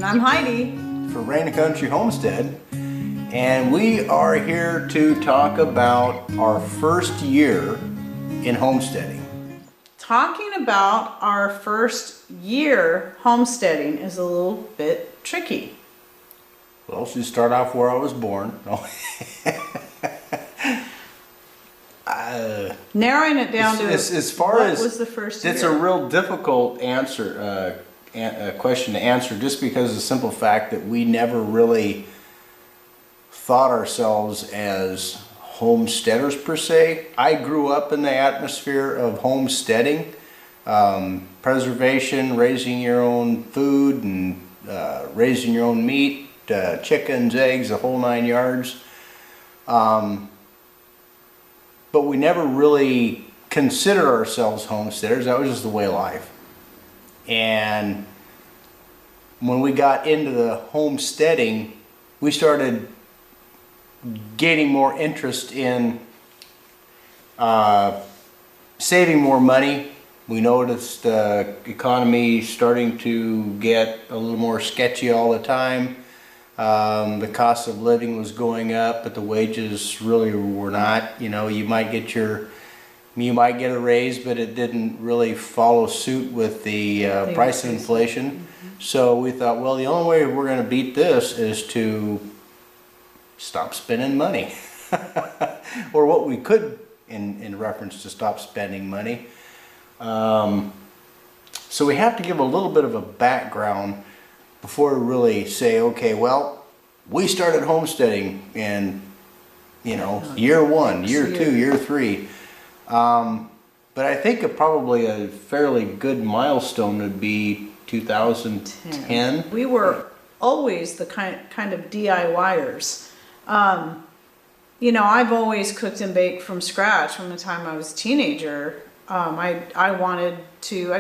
And I'm Heidi. For Rain Country Homestead. And we are here to talk about our first year in homesteading. Talking about our first year homesteading is a little bit tricky. Well, should start off where I was born. No. Narrowing it down to as far what as was the first year? It's a real difficult answer, question to answer, just because of the simple fact that we never really thought ourselves as homesteaders per se. I grew up in the atmosphere of homesteading, preservation, raising your own food, and raising your own meat, chickens, eggs, the whole 9 yards. But we never really considered ourselves homesteaders. That was just the way of life. And when we got into the homesteading, we started gaining more interest in saving more money. We noticed the economy starting to get a little more sketchy all the time. The cost of living was going up, but the wages really were not. You know, you might get a raise, but it didn't really follow suit with the price of inflation. Mm-hmm. So we thought, well, the only way we're going to beat this is to stop spending money, or what we could in reference to stop spending money. So we have to give a little bit of a background before we really say, okay, well, we started homesteading in, year 1, year 2, year 3. But I think probably a fairly good milestone would be 2010. We were always the kind of DIYers. I've always cooked and baked from scratch from the time I was a teenager. I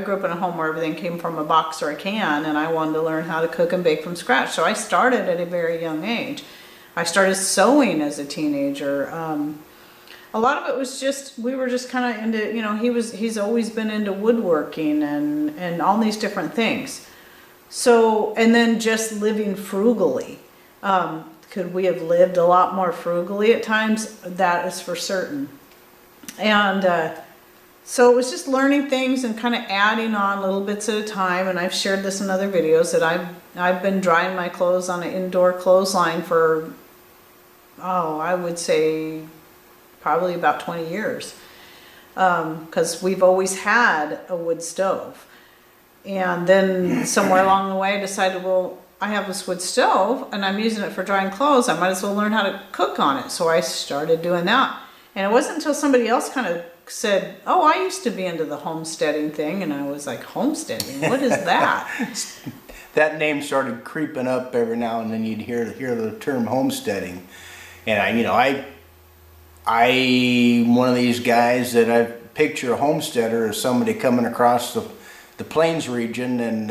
grew up in a home where everything came from a box or a can, and I wanted to learn how to cook and bake from scratch. So I started at a very young age. I started sewing as a teenager. A lot of it was we were just kind of into, he's always been into woodworking and all these different things. So, and then just living frugally. Could we have lived a lot more frugally at times? That is for certain. And so it was just learning things and kind of adding on little bits at a time. And I've shared this in other videos that I've been drying my clothes on an indoor clothesline for, I would say probably about 20 years. Because we've always had a wood stove. And then somewhere along the way I decided, well, I have this wood stove and I'm using it for drying clothes. I might as well learn how to cook on it. So I started doing that. And it wasn't until somebody else kind of said, oh, I used to be into the homesteading thing. And I was like, homesteading? What is that? That name started creeping up every now and then. You'd hear the term homesteading. And I'm one of these guys that I picture a homesteader as somebody coming across the Plains region and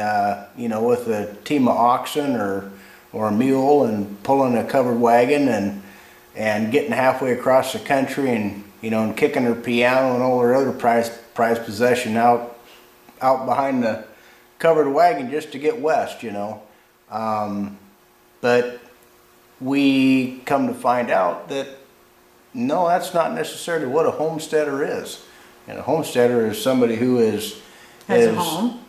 with a team of oxen or a mule and pulling a covered wagon and getting halfway across the country and kicking their piano and all their other prized possession out behind the covered wagon just to get west. But we come to find out that no, that's not necessarily what a homesteader is. And a homesteader is somebody who has a home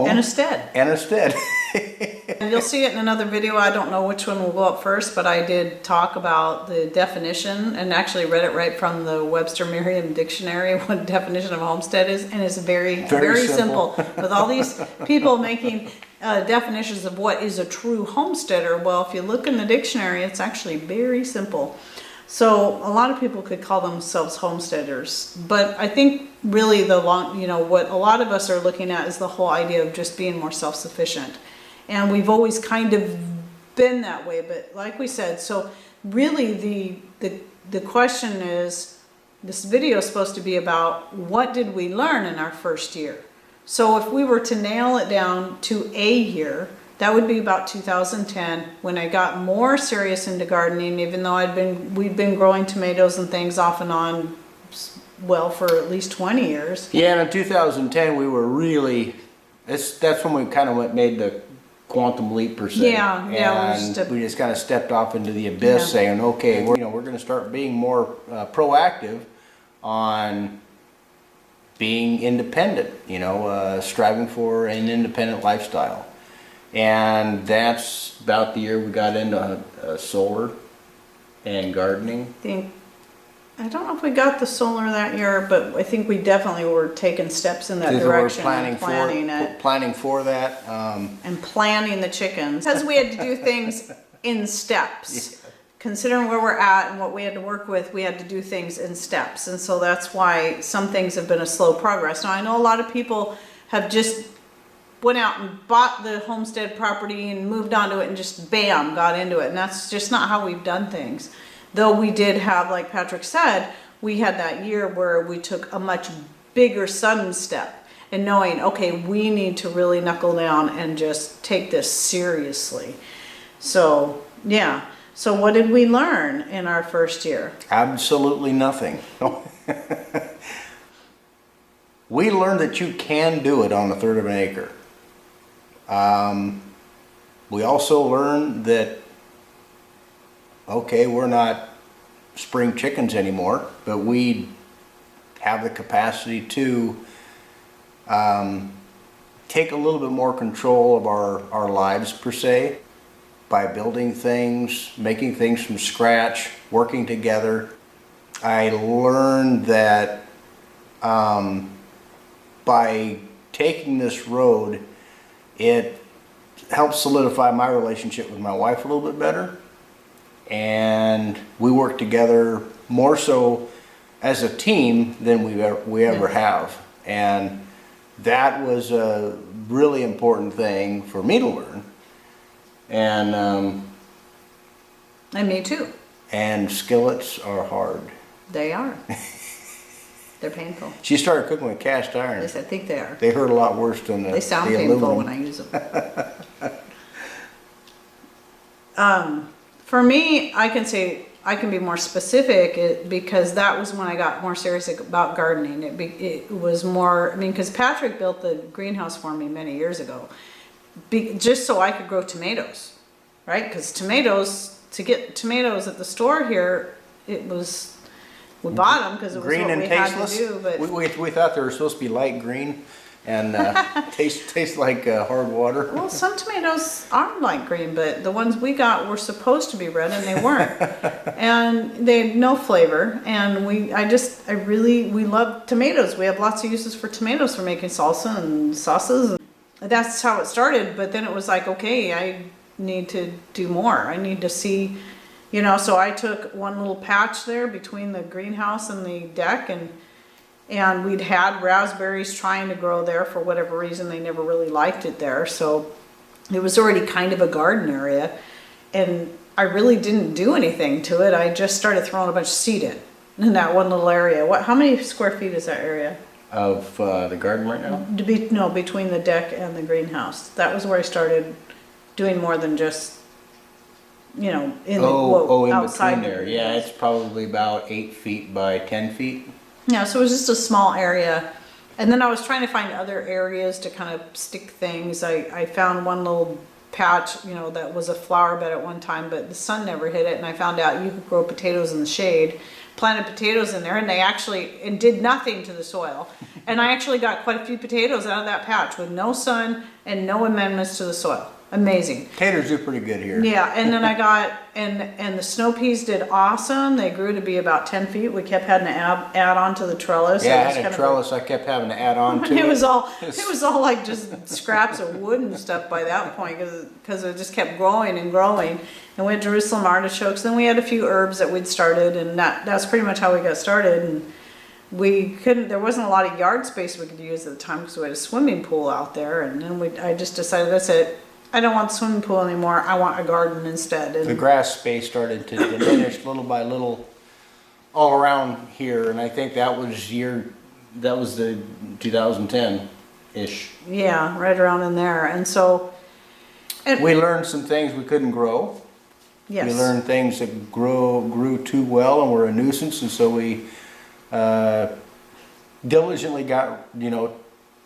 and a stead. And you'll see it in another video. I don't know which one will go up first, but I did talk about the definition and actually read it right from the Webster Merriam Dictionary, what definition of homestead is, and it's very, very simple. With all these people making definitions of what is a true homesteader, well, if you look in the dictionary, it's actually very simple. So a lot of people could call themselves homesteaders, but I think really what a lot of us are looking at is the whole idea of just being more self-sufficient. And we've always kind of been that way, but like we said, so really the question is, this video is supposed to be about what did we learn in our first year? So if we were to nail it down to a year, that would be about 2010 when I got more serious into gardening, even though we'd been growing tomatoes and things off and on, well, for at least 20 years. Yeah, and in 2010 we were really, that's when we kind of made the quantum leap per se. Yeah, And we just kind of stepped off into the abyss, Yeah. saying, okay, we're going to start being more proactive on being independent, striving for an independent lifestyle. And that's about the year we got into solar and gardening. I don't know if we got the solar that year, but I think we definitely were taking steps in that direction. We're planning it. planning for that. And planning the chickens. Because we had to do things in steps. Considering where we're at and what we had to work with, we had to do things in steps. And so that's why some things have been a slow progress. Now, I know a lot of people have just went out and bought the homestead property and moved onto it and just bam, got into it. And that's just not how we've done things. Though we did have, like Patrick said, we had that year where we took a much bigger sudden step in knowing, okay, we need to really knuckle down and just take this seriously. So, yeah. So what did we learn in our first year? Absolutely nothing. We learned that you can do it on a third of an acre. We also learned that, okay, we're not spring chickens anymore, but we have the capacity to take a little bit more control of our lives per se, by building things, making things from scratch, working together. I learned that by taking this road, it helps solidify my relationship with my wife a little bit better. And we work together more so as a team than we ever have. And that was a really important thing for me to learn. And me too. And skillets are hard. They are. They're painful. She started cooking with cast iron. Yes, I think they are. They hurt a lot worse than They sound painful when I use them. For me, I can say I can be more specific because that was when I got more serious about gardening. It was more, because Patrick built the greenhouse for me many years ago, just so I could grow tomatoes, right? Because to get tomatoes at the store here, we bought them because it was green what and we tasteless. had to do. But we thought they were supposed to be light green and taste like hard water. well, some tomatoes are light green, but the ones we got were supposed to be red and they weren't. And they had no flavor. And we love tomatoes. We have lots of uses for tomatoes for making salsa and sauces. That's how it started. But then it was like, okay, I need to do more. I need to see, so I took one little patch there between the greenhouse and the deck, and we'd had raspberries trying to grow there. For whatever reason, they never really liked it there. So it was already kind of a garden area, and I really didn't do anything to it. I just started throwing a bunch of seed in that one little area. How many square feet is that area? Of the garden right now? No, between the deck and the greenhouse. That was where I started doing more than just, in outside between there. Yeah, it's probably about 8 feet by 10 feet. Yeah, so it was just a small area. And then I was trying to find other areas to kind of stick things. I found one little patch, that was a flower bed at one time, but the sun never hit it. And I found out you could grow potatoes in the shade. Planted potatoes in there, and they did nothing to the soil. And I actually got quite a few potatoes out of that patch with no sun and no amendments to the soil. Amazing. Potatoes do pretty good here. Yeah, and then I got, and the snow peas did awesome. They grew to be about 10 feet. We kept having to add on to the trellis. Yeah, I had a trellis I kept having to add on to. It was all like just scraps of wood and stuff by that point because it just kept growing and growing. And we had Jerusalem artichokes. Then we had a few herbs that we'd started, and that's pretty much how we got started. And there wasn't a lot of yard space we could use at the time because we had a swimming pool out there. And then I just decided, that's it. I don't want the swimming pool anymore. I want a garden instead. And the grass space started to diminish little by little all around here, and I think that was the 2010-ish. Yeah, right around in there. And so we learned some things we couldn't grow. Yes. We learned things that grew too well and were a nuisance, and so we diligently got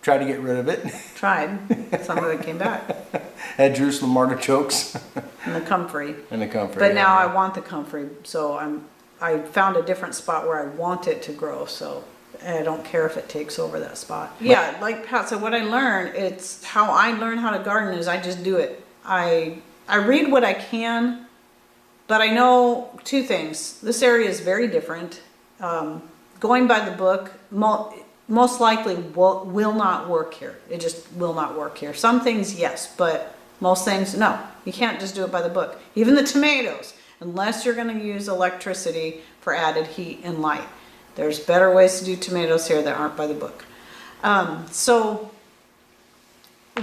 Try to get rid of it. Tried. Some of it came back. Had Jerusalem artichokes And the comfrey. and the comfort. But now I want the comfrey, so I found a different spot where I want it to grow, so I don't care if it takes over that spot. Yeah, like Pat said, what I learned, it's how I learn how to garden is I just do it. I read what I can, but I know two things. This area is very different. Going by the book, most likely will not work here. It just will not work here. Some things, yes, but most things, no. You can't just do it by the book. Even the tomatoes, unless you're going to use electricity for added heat and light. There's better ways to do tomatoes here that aren't by the book. So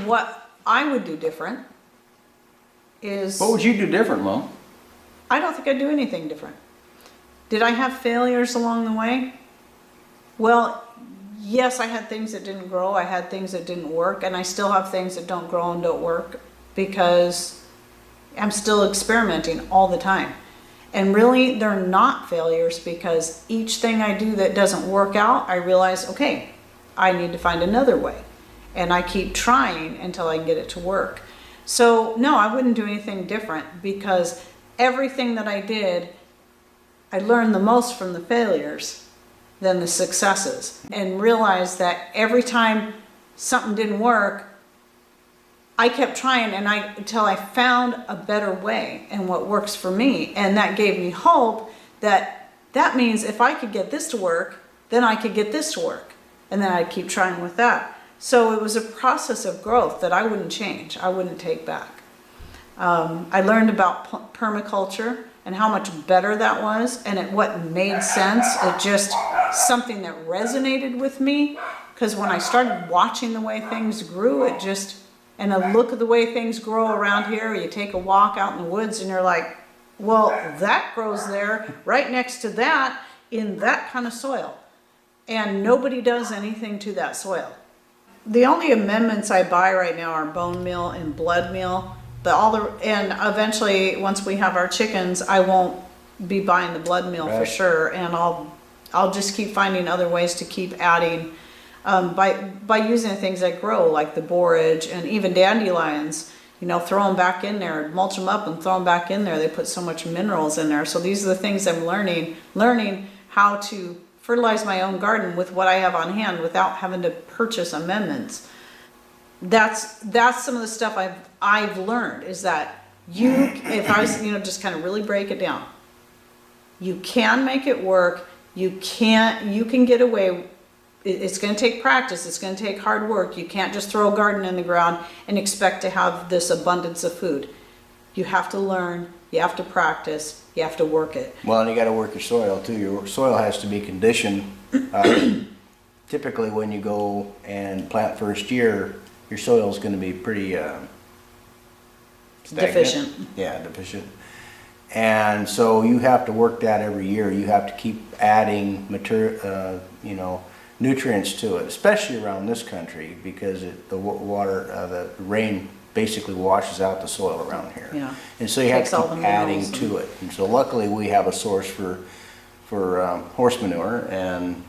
what I would do different is... What would you do different, Mom? I don't think I'd do anything different. Did I have failures along the way? Well, yes, I had things that didn't grow. I had things that didn't work, and I still have things that don't grow and don't work because I'm still experimenting all the time. And really, they're not failures because each thing I do that doesn't work out, I realize, okay, I need to find another way. And I keep trying until I can get it to work. So, no, I wouldn't do anything different because everything that I did, I learned the most from the failures than the successes, and realized that every time something didn't work, I kept trying until I found a better way and what works for me. And that gave me hope that means if I could get this to work, then I could get this to work. And then I'd keep trying with that. So it was a process of growth that I wouldn't change. I wouldn't take back. I learned about permaculture and how much better that was, and what made sense. It just something that resonated with me, because when I started watching the way things grew, and a look at the way things grow around here, you take a walk out in the woods and you're like, well, that grows there right next to that in that kind of soil, and nobody does anything to that soil. The only amendments I buy right now are bone meal and blood meal. And eventually, once we have our chickens, I won't be buying the blood meal for sure, and I'll just keep finding other ways to keep adding by using things that grow, like the borage and even dandelions. Throw them back in there, mulch them up, and throw them back in there. They put so much minerals in there. So these are the things I'm learning how to fertilize my own garden with what I have on hand without having to purchase amendments. That's some of the stuff I've learned, is that if I was, just kind of really break it down, you can make it work. You can get away. It's going to take practice. It's going to take hard work. You can't just throw a garden in the ground and expect to have this abundance of food. You have to learn. You have to practice. You have to work it. Well, and you got to work your soil too. Your soil has to be conditioned. Typically, when you go and plant first year, your soil is going to be pretty stagnant. Deficient. Yeah, deficient. And so you have to work that every year. You have to keep adding material, nutrients to it, especially around this country, because the rain basically washes out the soil around here. Yeah. And so you have Takes to all the keep adding minerals to it. And so luckily we have a source for horse manure, and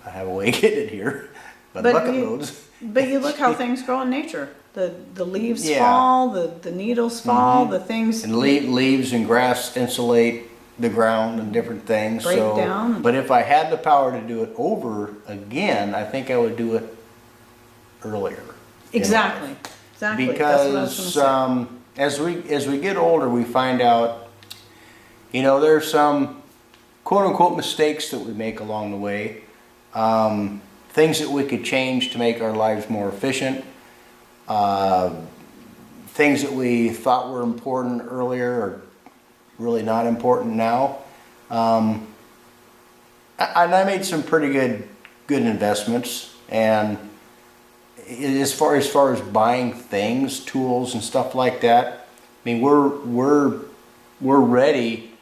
I have a way to get it here, by bucket loads. But you look how things grow in nature. The leaves Yeah. fall, the needles fall, the things And leaves and grass insulate the ground and different things. Break down. But if I had the power to do it over again, I think I would do it earlier. in Exactly. life. Exactly. That's what I was Because gonna as we get older, we find out, there's some quote unquote mistakes that we make along the way. Things that we could change to make our lives more efficient. Things that we thought were important earlier are really not important now. And I made some pretty good investments, and as far as buying things, tools and stuff like that, I mean, we're ready,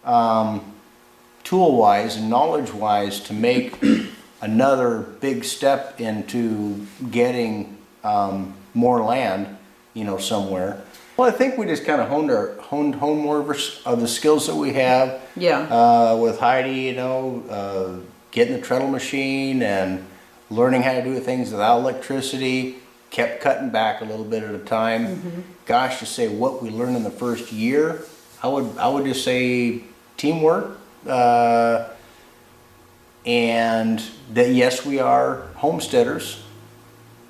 tool wise and knowledge wise, to make another big step into getting more land, somewhere. Well, I think we just kind of honed more of the skills that we have. Yeah. With Heidi, getting the treadle machine and learning how to do things without electricity, kept cutting back a little bit at a time. Gosh, to say what we learned in the first year, I would just say teamwork, and that yes, we are homesteaders,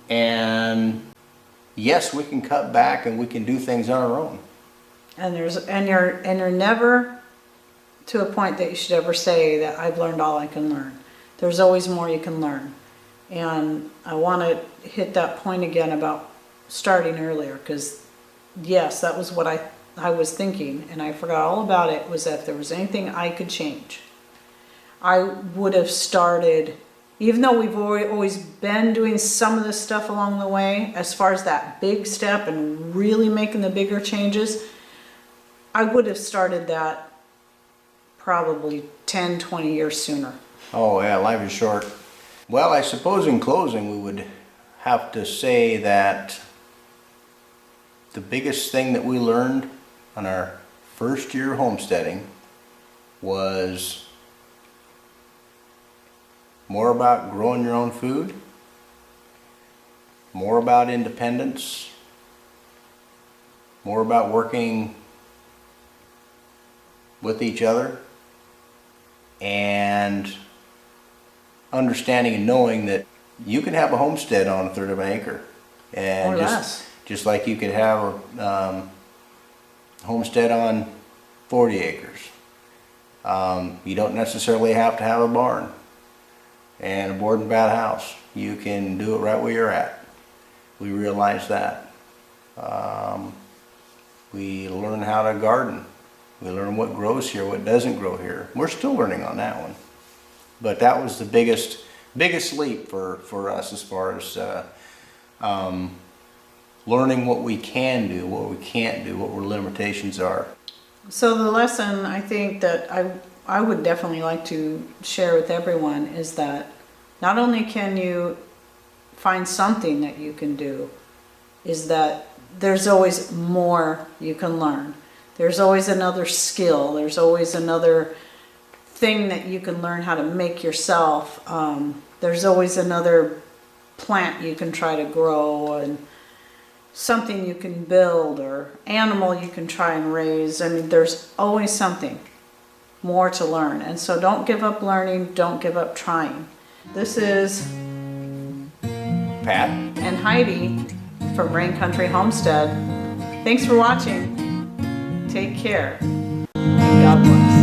and yes, we can cut back and we can do things on our own. And you're never to a point that you should ever say that I've learned all I can learn. There's always more you can learn. And I want to hit that point again about starting earlier, because yes, that was what I was thinking, and I forgot all about it, was that if there was anything I could change, I would have started, even though we've always been doing some of this stuff along the way, as far as that big step and really making the bigger changes, I would have started that probably 10, 20 years sooner. Oh yeah, life is short. Well, I suppose in closing we would have to say that the biggest thing that we learned on our first year homesteading was more about growing your own food, more about independence, more about working with each other, and understanding and knowing that you can have a homestead on 1/3 of an acre, and Or less. just like you could have a homestead on 40 acres. You don't necessarily have to have a barn and a board and bat house. You can do it right where you're at. We realize that. We learn how to garden. We learn what grows here, what doesn't grow here. We're still learning on that one. But that was the biggest leap for us as far as learning what we can do, what we can't do, what our limitations are. So the lesson I think that I would definitely like to share with everyone is that not only can you find something that you can do, is that there's always more you can learn. There's always another skill. There's always another thing that you can learn how to make yourself. There's always another plant you can try to grow, and something you can build, or animal you can try and raise. I mean, there's always something more to learn. And so don't give up learning, don't give up trying. This is Pat? and Heidi from Rain Country Homestead. Thanks for watching. Take care. God bless.